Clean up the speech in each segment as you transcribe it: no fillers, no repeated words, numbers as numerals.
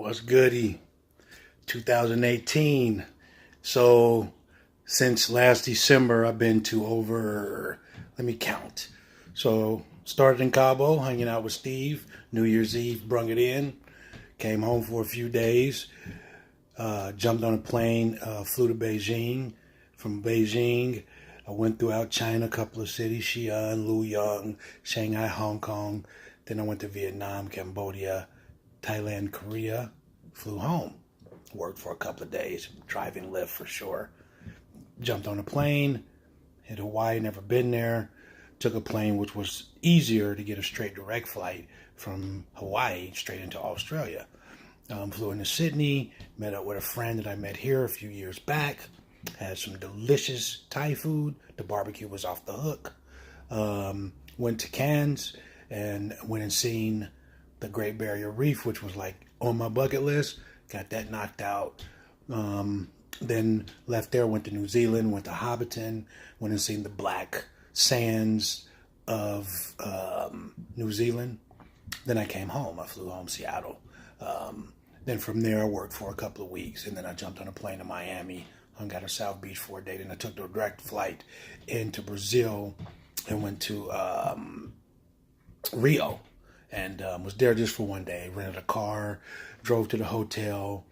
What's goody? 2018. So since last December, I've been to over, let me count. So started in Cabo, hanging out with Steve. New Year's Eve, brung it in. Came home for a few days. Jumped on a plane, flew to Beijing. From Beijing, I went throughout China, a couple of cities, Xi'an, Luoyang, Shanghai, Hong Kong. Then I went to Vietnam, Cambodia, Thailand, Korea. Flew home. Worked for a couple of days, driving Lyft for sure. Jumped on a plane, hit Hawaii, never been there. Took a plane which was easier to get a straight direct flight from Hawaii straight into Australia. Flew into Sydney, met up with a friend that I met here a few years back. Had some delicious Thai food. The barbecue was off the hook. Went to Cairns and went and seen the Great Barrier Reef, which was like on my bucket list. Got that knocked out. Then left there, went to New Zealand, went to Hobbiton, went and seen the black sands of New Zealand. Then I came home. I flew home, Seattle. Then from there, I worked for a couple of weeks, and then I jumped on a plane to Miami, hung out at South Beach for a day. Then I took the direct flight into Brazil and went to Rio, and was there just for one day. Rented a car, drove to the hotel,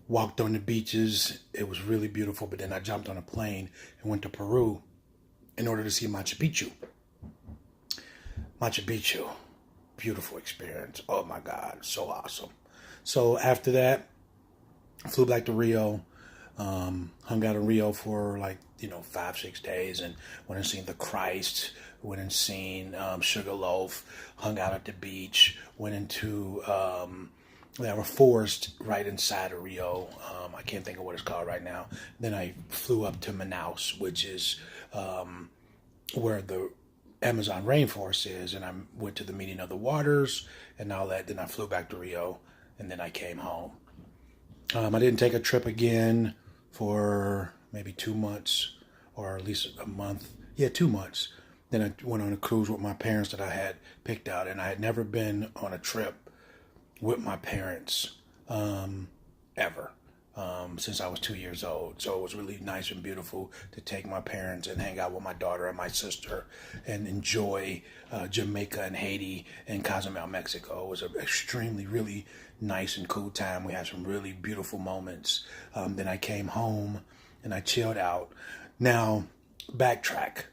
walked on the beaches. It was really beautiful, but then I jumped on a plane and went to Peru in order to see Machu Picchu. Machu Picchu, beautiful experience. Oh my God, so awesome. So after that, I flew back to Rio, hung out in Rio for 5-6 days, and went and seen the Christ, went and seen Sugarloaf, hung out at the beach, went into a forest right inside of Rio. I can't think of what it's called right now. Then I flew up to Manaus, which is where the Amazon rainforest is, and I went to the meeting of the waters and all that. Then I flew back to Rio, and then I came home. I didn't take a trip again for maybe 2 months, or at least a month. Yeah, 2 months. Then I went on a cruise with my parents that I had picked out, and I had never been on a trip with my parents ever since I was 2 years old. So it was really nice and beautiful to take my parents and hang out with my daughter and my sister and enjoy Jamaica and Haiti and Cozumel, Mexico. It was an extremely, really nice and cool time. We had some really beautiful moments. Then I came home and I chilled out. Now, backtrack.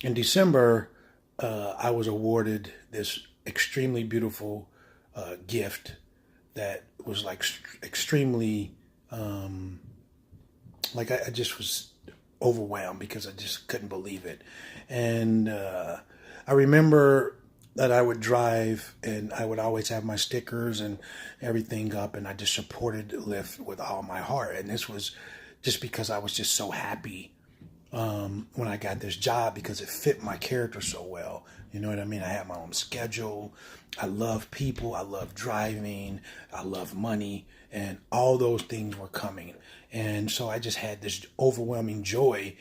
In December, I was awarded this extremely beautiful gift that was extremely I just was overwhelmed because I just couldn't believe it. And I remember that I would drive and I would always have my stickers and everything up, and I just supported Lyft with all my heart. And this was just because I was just so happy when I got this job, because it fit my character so well. You know what I mean? I had my own schedule. I love people. I love driving. I love money. And all those things were coming. And so I just had this overwhelming joy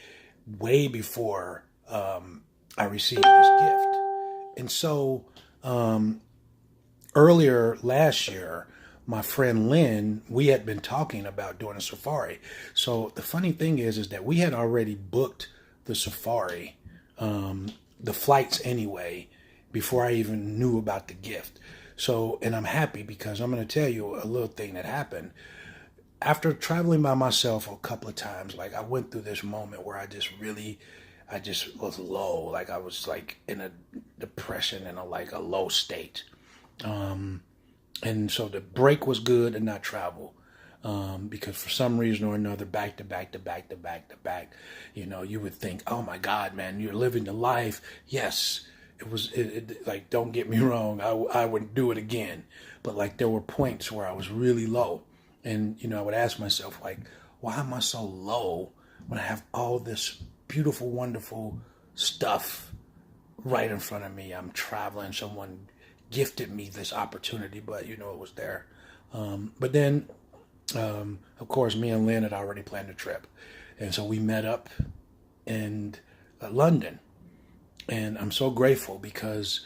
way before I received this gift. And so earlier last year, my friend Lynn, we had been talking about doing a safari. So the funny thing is that we had already booked the safari, the flights anyway, before I even knew about the gift. So, and I'm happy because I'm going to tell you a little thing that happened. After traveling by myself a couple of times, I went through this moment where I just was low. I was in a depression and a low state. And so the break was good and not travel. Because for some reason or another, back to back, you would think, oh my God, man, you're living the life. Yes, it was, don't get me wrong, I would do it again. But there were points where I was really low. And, I would ask myself, why am I so low when I have all this beautiful, wonderful stuff right in front of me? I'm traveling, someone gifted me this opportunity, but it was there. But then, of course, me and Lynn had already planned a trip. And so we met up in London. And I'm so grateful because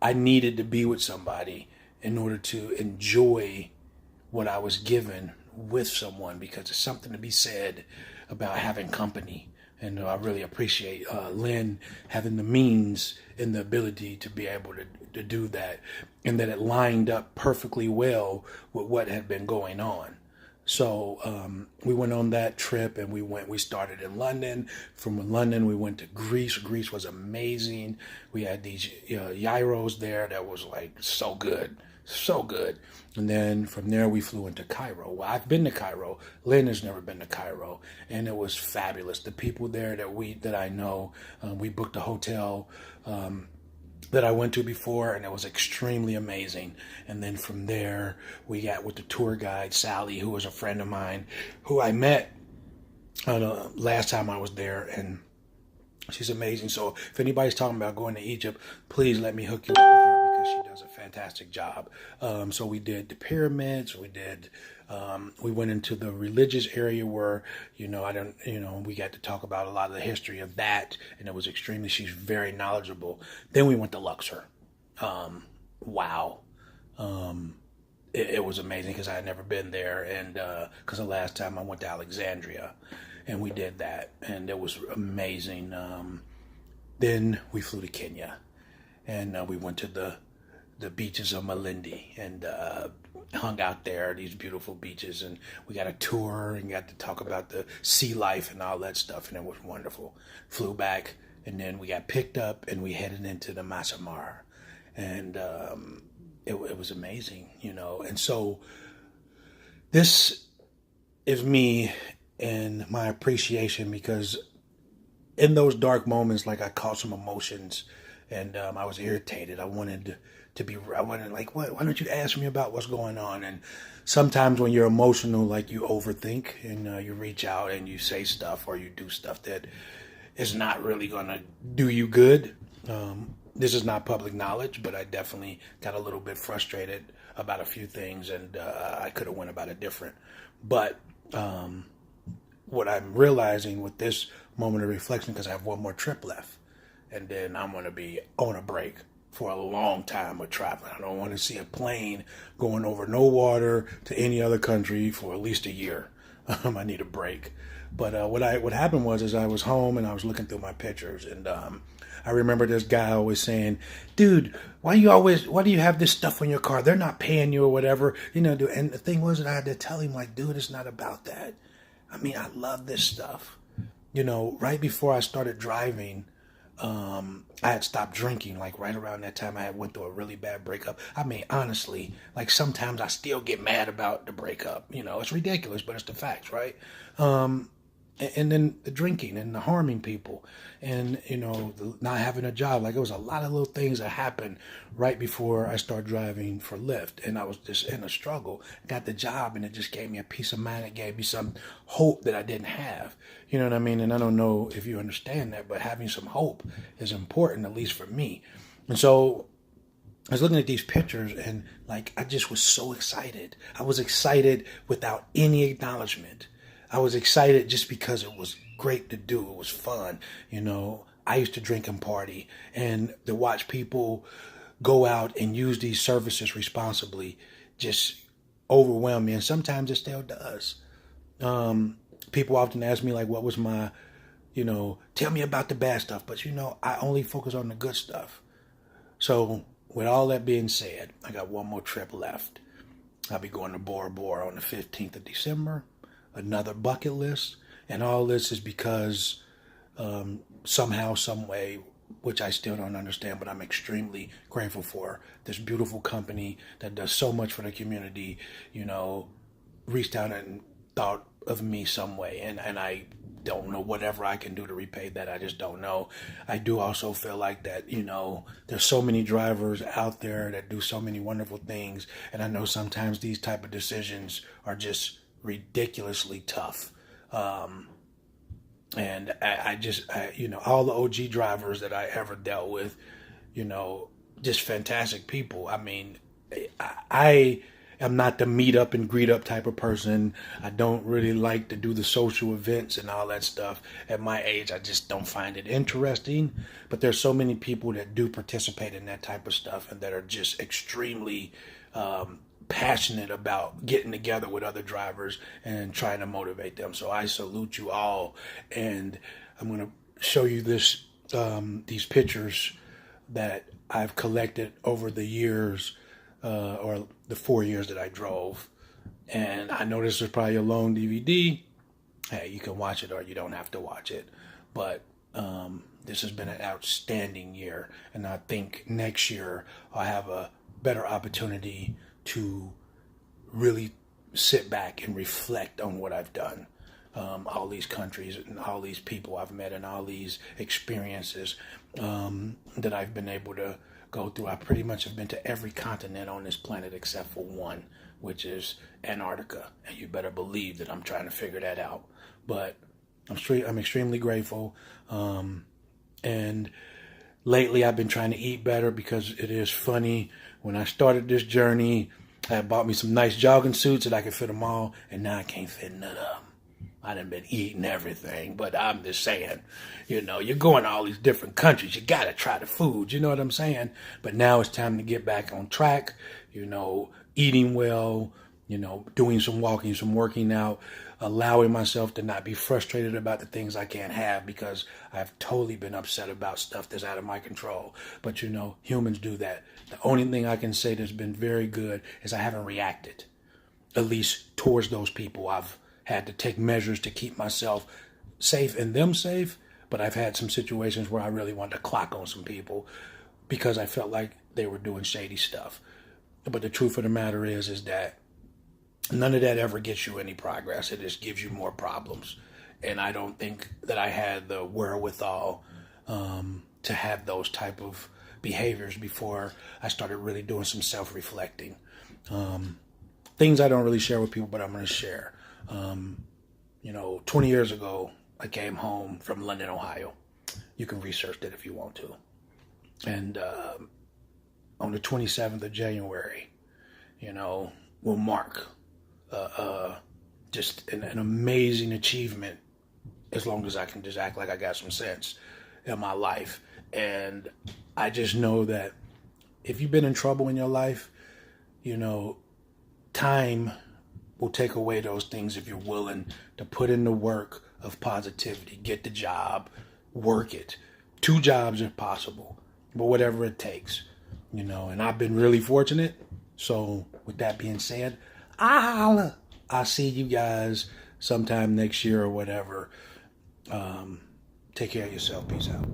I needed to be with somebody in order to enjoy what I was given with someone, because there's something to be said about having company. And I really appreciate Lynn having the means and the ability to be able to do that, and that it lined up perfectly well with what had been going on. So we went on that trip, and we started in London. From London, we went to Greece. Greece was amazing. We had these gyros there that was like so good, so good. And then from there, we flew into Cairo. Well, I've been to Cairo. Lynn has never been to Cairo, and it was fabulous. The people there that I know, we booked a hotel that I went to before, and it was extremely amazing. And then from there, we got with the tour guide, Sally, who was a friend of mine, who I met last time I was there, and she's amazing. So if anybody's talking about going to Egypt, please let me hook you up with her, because she does a fantastic job. So we did the pyramids, we went into the religious area where, we got to talk about a lot of the history of that, and it was she's very knowledgeable. Then we went to Luxor. Wow. It was amazing, because I had never been there, and because the last time I went to Alexandria, and we did that, and it was amazing. Then we flew to Kenya, and we went to the beaches of Malindi, and hung out there, these beautiful beaches, and we got a tour and got to talk about the sea life and all that stuff, and it was wonderful. Flew back, and then we got picked up, and we headed into the Masai Mara, and it was amazing, And so this is me and my appreciation, because in those dark moments, like, I caught some emotions, and I was irritated. I wanted like, what? Why don't you ask me about what's going on? And sometimes when you're emotional, like, you overthink, and you reach out and you say stuff, or you do stuff that is not really going to do you good. This is not public knowledge, but I definitely got a little bit frustrated about a few things, and I could have went about it different. But what I'm realizing with this moment of reflection, because I have one more trip left, and then I'm going to be on a break for a long time with traveling. I don't want to see a plane going over no water to any other country for at least a year. I need a break. But what happened was I was home, and I was looking through my pictures, and I remember this guy always saying, "Dude, why do you have this stuff on your car? They're not paying you or whatever." And the thing was that I had to tell him, like, dude, it's not about that. I mean, I love this stuff. Right before I started driving, I had stopped drinking. Like, right around that time, I had went through a really bad breakup. I mean, honestly, like, sometimes I still get mad about the breakup. It's ridiculous, but it's the facts, right? And then the drinking and the harming people, and the not having a job. Like, it was a lot of little things that happened right before I started driving for Lyft, and I was just in a struggle. Got the job, and it just gave me a peace of mind. It gave me some hope that I didn't have. You know what I mean? And I don't know if you understand that, but having some hope is important, at least for me. And so I was looking at these pictures, and, like, I just was so excited. I was excited without any acknowledgement. I was excited just because it was great to do. It was fun. I used to drink and party, and to watch people go out and use these services responsibly just overwhelmed me. And sometimes it still does. People often ask me, like, what was my, tell me about the bad stuff. But, I only focus on the good stuff. So with all that being said, I got one more trip left. I'll be going to Bora Bora on the 15th of December. Another bucket list. And all this is because somehow, some way, which I still don't understand, but I'm extremely grateful for, this beautiful company that does so much for the community, reached out and thought of me some way. And I don't know whatever I can do to repay that. I just don't know. I do also feel like that, there's so many drivers out there that do so many wonderful things. And I know sometimes these type of decisions are just ridiculously tough. And I all the OG drivers that I ever dealt with, just fantastic people. I mean, I am not the meet up and greet up type of person. I don't really like to do the social events and all that stuff. At my age, I just don't find it interesting. But there's so many people that do participate in that type of stuff, and that are just extremely passionate about getting together with other drivers and trying to motivate them. So I salute you all, and I'm going to show you these pictures that I've collected over the years, or the 4 years that I drove. And I know this is probably a long DVD. Hey, you can watch it or you don't have to watch it. But this has been an outstanding year. And I think next year I'll have a better opportunity to really sit back and reflect on what I've done. All these countries and all these people I've met and all these experiences that I've been able to go through. I pretty much have been to every continent on this planet except for one, which is Antarctica. And you better believe that I'm trying to figure that out. But I'm extremely grateful. And lately I've been trying to eat better, because it is funny. When I started this journey, I had bought me some nice jogging suits that I could fit them all, and now I can't fit none of them. I done been eating everything, but I'm just saying, you're going to all these different countries. You got to try the food, you know what I'm saying? But now it's time to get back on track, eating well, doing some walking, some working out, allowing myself to not be frustrated about the things I can't have, because I've totally been upset about stuff that's out of my control. But humans do that. The only thing I can say that's been very good is I haven't reacted, at least towards those people. I've had to take measures to keep myself safe and them safe, but I've had some situations where I really wanted to clock on some people because I felt like they were doing shady stuff. But the truth of the matter is that none of that ever gets you any progress. It just gives you more problems. And I don't think that I had the wherewithal to have those type of behaviors before I started really doing some self-reflecting. Things I don't really share with people, but I'm going to share. 20 years ago, I came home from London, Ohio. You can research it if you want to. And on the 27th of January, will mark just an amazing achievement, as long as I can just act like I got some sense in my life. And I just know that if you've been in trouble in your life, time will take away those things if you're willing to put in the work of positivity, get the job, work it. 2 jobs if possible, but whatever it takes, and I've been really fortunate. So with that being said, I'll see you guys sometime next year or whatever. Take care of yourself. Peace out.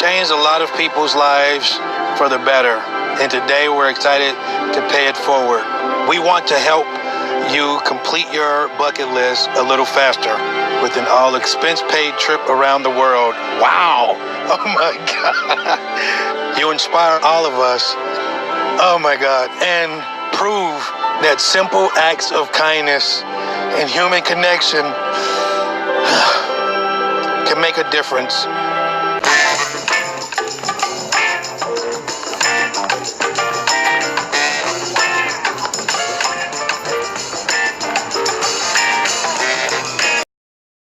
changed a lot of people's lives for the better. And today we're excited to pay it forward. We want to help you complete your bucket list a little faster with an all-expense-paid trip around the world. Wow! Oh my God! You inspire all of us. Oh my God! And prove that simple acts of kindness and human connection can make a difference